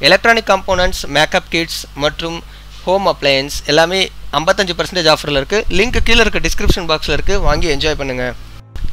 Electronic components, makeup kids மற்றும் home appliances எல்லாமே 55% ஆஃபரில் இருக்குது. லிங்க் கீழே இருக்க டிஸ்கிரிப்ஷன் பாக்ஸில் இருக்குது, வாங்கி என்ஜாய் பண்ணுங்கள்.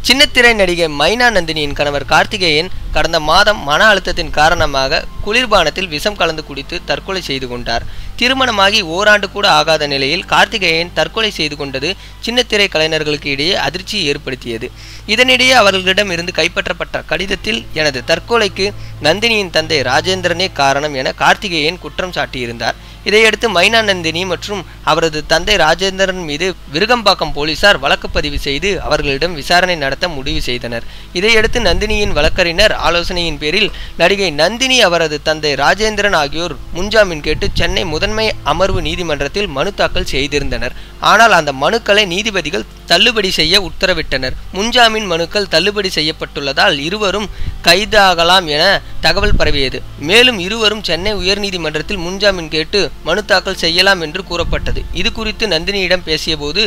சின்னத்திரை நடிகை மைனா நந்தினியின் கணவர் கார்த்திகேயன் கடந்த மாதம் மன அழுத்தத்தின் காரணமாக குளிர்பானத்தில் விஷம் கலந்து குடித்து தற்கொலை செய்து கொண்டார். திருமணமாகி ஓராண்டு கூட ஆகாத நிலையில் கார்த்திகேயன் தற்கொலை செய்து கொண்டது சின்னத்திரை கலைஞர்களுக்கு இடையே அதிர்ச்சியை ஏற்படுத்தியது. இதனிடையே அவர்களிடம் இருந்து கைப்பற்றப்பட்ட கடிதத்தில் எனது தற்கொலைக்கு நந்தினியின் தந்தை ராஜேந்திரனே காரணம் என கார்த்திகேயன் குற்றம் சாட்டியிருந்தார். இதையடுத்து மைனா நந்தினி மற்றும் அவரது தந்தை ராஜேந்திரன் மீது விருகம்பாக்கம் போலீசார் வழக்கு பதிவு செய்து அவர்களிடம் விசாரணை நடத்த முடிவு செய்தனர். இதையடுத்து நந்தினியின் வழக்கறிஞர் ஆலோசனையின் பேரில் நடிகை நந்தினி, அவரது தந்தை ராஜேந்திரன் ஆகியோர் முன்ஜாமீன் கேட்டு சென்னை முதன்மை அமர்வு நீதிமன்றத்தில் மனு தாக்கல் செய்திருந்தனர். ஆனால் அந்த மனுக்களை நீதிபதிகள் தள்ளுபடி செய்ய உத்தரவிட்டனர். முன்ஜாமீன் மனுக்கள் தள்ளுபடி செய்யப்பட்டுள்ளதால் இருவரும் கைதாகலாம் என தகவல் பரவியது. மேலும் இருவரும் சென்னை உயர்நீதிமன்றத்தில் முன்ஜாமீன் கேட்டு மனு தாக்கல் செய்யலாம் என்று கூறப்பட்டது. இது குறித்து நந்தினியிடம் பேசியபோது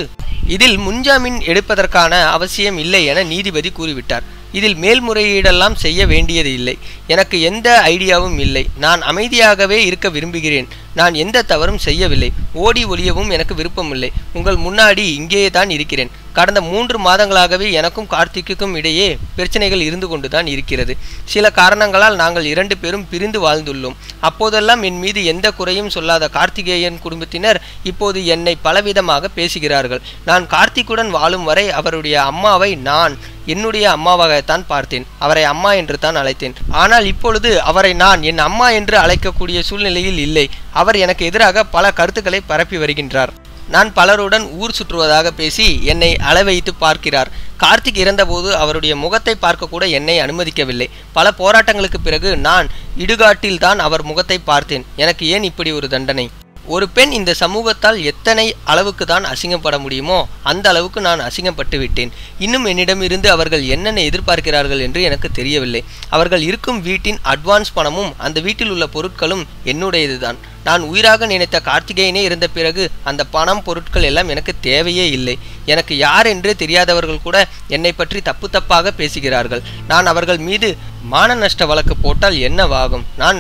இதில் முன்ஜாமீன் எடுப்பதற்கான அவசியம் இல்லை என நீதிபதி கூறிவிட்டார். இதில் மேல்முறையீடெல்லாம் செய்ய வேண்டியது இல்லை. எனக்கு எந்த ஐடியாவும் இல்லை. நான் அமைதியாகவே இருக்க விரும்புகிறேன். நான் எந்த தவறும் செய்யவில்லை. ஓடி ஒளியவும் எனக்கு விருப்பமில்லை. உங்கள் முன்னாடி இங்கேயே தான் இருக்கிறேன். கடந்த 3 மாதங்களாகவே எனக்கும் கார்த்திக்குக்கும் இடையே பிரச்சனைகள் இருந்து கொண்டுதான் இருக்கிறது. சில காரணங்களால் நாங்கள் 2 பேரும் பிரிந்து வாழ்ந்துள்ளோம். அப்போதெல்லாம் என் மீது எந்த குறையும் சொல்லாத கார்த்திகேயன் குடும்பத்தினர் இப்போது என்னை பலவிதமாக பேசுகிறார்கள். நான் கார்த்திக்குடன் வாழும் வரை அவருடைய அம்மாவை நான் என்னுடைய அம்மாவாகத்தான் பார்த்தேன். அவரை அம்மா என்று தான் அழைத்தேன். ஆனால் இப்பொழுது அவரை நான் என் அம்மா என்று அழைக்கக்கூடிய சூழ்நிலையில் இல்லை. அவர் எனக்கு எதிராக பல கருத்துக்களை பரப்பி வருகின்றார். நான் பலருடன் ஊர் சுற்றுவதாக பேசி என்னை அளவைத்து பார்க்கிறார். கார்த்திக் இறந்தபோது அவருடைய முகத்தை பார்க்க கூட என்னை அனுமதிக்கவில்லை. பல போராட்டங்களுக்கு பிறகு நான் இடுகாட்டில் தான் அவர் முகத்தை பார்த்தேன். எனக்கு ஏன் இப்படி ஒரு தண்டனை? ஒரு பெண் இந்த சமூகத்தால் எத்தனை அளவுக்கு தான் அசிங்கப்பட முடியுமோ அந்த அளவுக்கு நான் அசிங்கப்பட்டு விட்டேன். இன்னும் என்னிடமிருந்து அவர்கள் என்னென்ன எதிர்பார்க்கிறார்கள் என்று எனக்கு தெரியவில்லை. அவர்கள் இருக்கும் வீட்டின் அட்வான்ஸ் பணமும் அந்த வீட்டில் உள்ள பொருட்களும் என்னுடையதுதான். நான் உயிராக நினைத்த கார்த்திகேயனே இருந்த பிறகு அந்த பணம், பொருட்கள் எல்லாம் எனக்கு தேவையே இல்லை. எனக்கு யார் என்றே தெரியாதவர்கள் கூட என்னை பற்றி தப்பாக பேசுகிறார்கள். நான் அவர்கள் மீது மான நஷ்ட வழக்கு போட்டால் என்னவாகும்? நான்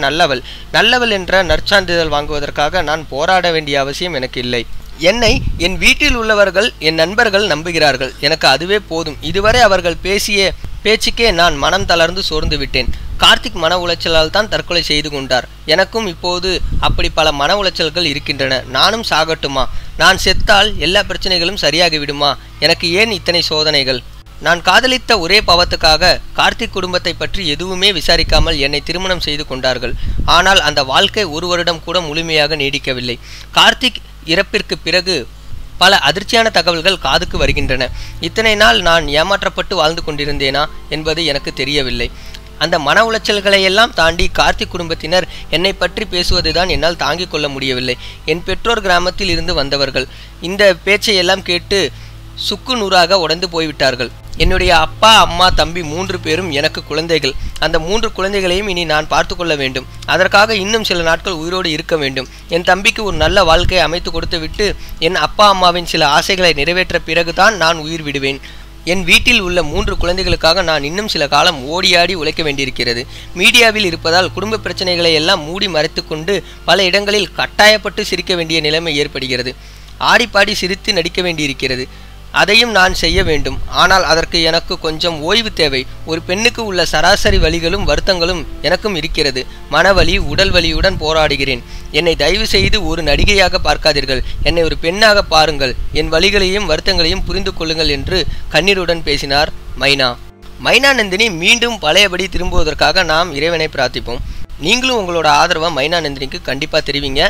நல்லவள் என்ற நற்சான்றிதழ் வாங்குவதற்காக நான் போராட வேண்டிய அவசியம் எனக்கு இல்லை. என்னை என் வீட்டில் உள்ளவர்கள், என் நண்பர்கள் நம்புகிறார்கள். எனக்கு அதுவே போதும். இதுவரை அவர்கள் பேசிய பேச்சுக்கே நான் மனம் தளர்ந்து சோர்ந்து விட்டேன். கார்த்திக் மன உளைச்சலால் தான் தற்கொலை செய்து கொண்டார். எனக்கும் இப்போது அப்படி பல மன உளைச்சல்கள் இருக்கின்றன. நானும் சாகட்டுமா? நான் செத்தால் எல்லா பிரச்சனைகளும் சரியாகிவிடுமா? எனக்கு ஏன் இத்தனை சோதனைகள்? நான் காதலித்த ஒரே பாவத்துக்காக கார்த்திக் குடும்பத்தை பற்றி எதுவுமே விசாரிக்காமல் என்னை திருமணம் செய்து கொண்டார்கள். ஆனால் அந்த வாழ்க்கை 1 வருடம் கூட முழுமையாக நீடிக்கவில்லை. கார்த்திக் இறப்பிற்கு பிறகு பல அதிர்ச்சியான தகவல்கள் காதுக்கு வருகின்றன. இத்தனை நாள் நான் ஏமாற்றப்பட்டு வாழ்ந்து கொண்டிருந்தேனா என்பது எனக்கு தெரியவில்லை. அந்த மன உளைச்சல்களையெல்லாம் தாண்டி கார்த்திக் குடும்பத்தினர் என்னை பற்றி பேசுவதுதான் என்னால் தாங்கிக் கொள்ள முடியவில்லை. என் பெற்றோர் கிராமத்தில் இருந்து வந்தவர்கள். இந்த பேச்சையெல்லாம் கேட்டு சுக்கு நூறாக உடைந்து போய்விட்டார்கள். என்னுடைய அப்பா, அம்மா, தம்பி 3 பேரும் எனக்கு குழந்தைகள். அந்த 3 குழந்தைகளையும் இனி நான் பார்த்து கொள்ள வேண்டும். அதற்காக இன்னும் சில நாட்கள் உயிரோடு இருக்க வேண்டும். என் தம்பிக்கு ஒரு நல்ல வாழ்க்கையை அமைத்து கொடுத்து விட்டு என் அப்பா அம்மாவின் சில ஆசைகளை நிறைவேற்ற பிறகுதான் நான் உயிர் விடுவேன். என் வீட்டில் உள்ள 3 குழந்தைகளுக்காக நான் இன்னும் சில காலம் ஓடியாடி உழைக்க வேண்டியிருக்கிறது. மீடியாவில் இருப்பதால் குடும்ப பிரச்சனைகளை எல்லாம் மூடி மறைத்து கொண்டு பல இடங்களில் கட்டாயப்பட்டு சிரிக்க வேண்டிய நிலைமை ஏற்படுகிறது. ஆடிப்பாடி சிரித்து நடிக்க வேண்டியிருக்கிறது. அதையும் நான் செய்ய வேண்டும். ஆனால் அதற்கு எனக்கு கொஞ்சம் ஓய்வு தேவை. ஒரு பெண்ணுக்கு உள்ள சராசரி வலிகளும் வருத்தங்களும் எனக்கும் இருக்கிறது. மனவலி, உடல் வலியுடன் போராடுகிறேன். என்னை தயவு செய்து ஒரு நடிகையாக பார்க்காதீர்கள். என்னை ஒரு பெண்ணாக பாருங்கள். என் வலிகளையும் வருத்தங்களையும் புரிந்து கொள்ளுங்கள் என்று கண்ணீருடன் பேசினார் மைனா. மைனா நந்தினி மீண்டும் பழையபடி திரும்புவதற்காக நாம் இறைவனை பிரார்த்திப்போம். நீங்களும் உங்களோட ஆதரவை மைனா நந்தினிக்கு கண்டிப்பாக தெரிவிங்க.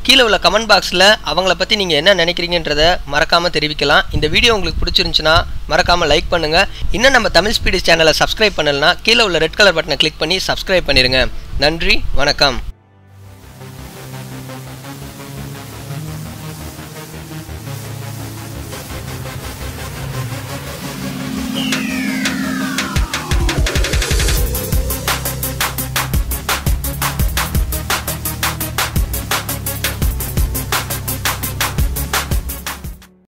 கீழே உள்ள கமெண்ட் பாக்ஸில் அவங்கள பற்றி நீங்கள் என்ன நினைக்கிறீங்கன்றதை மறக்காமல் தெரிவிக்கலாம். இந்த வீடியோ உங்களுக்கு பிடிச்சிருந்துச்சுன்னா மறக்காமல் லைக் பண்ணுங்கள். இன்னும் நம்ம தமிழ் ஸ்பீடிஸ் சேனலை சப்ஸ்கிரைப் பண்ணலைன்னா கீழே உள்ள ரெட் கலர் பட்டனை கிளிக் பண்ணி சப்ஸ்கிரைப் பண்ணிடுங்க. நன்றி, வணக்கம்.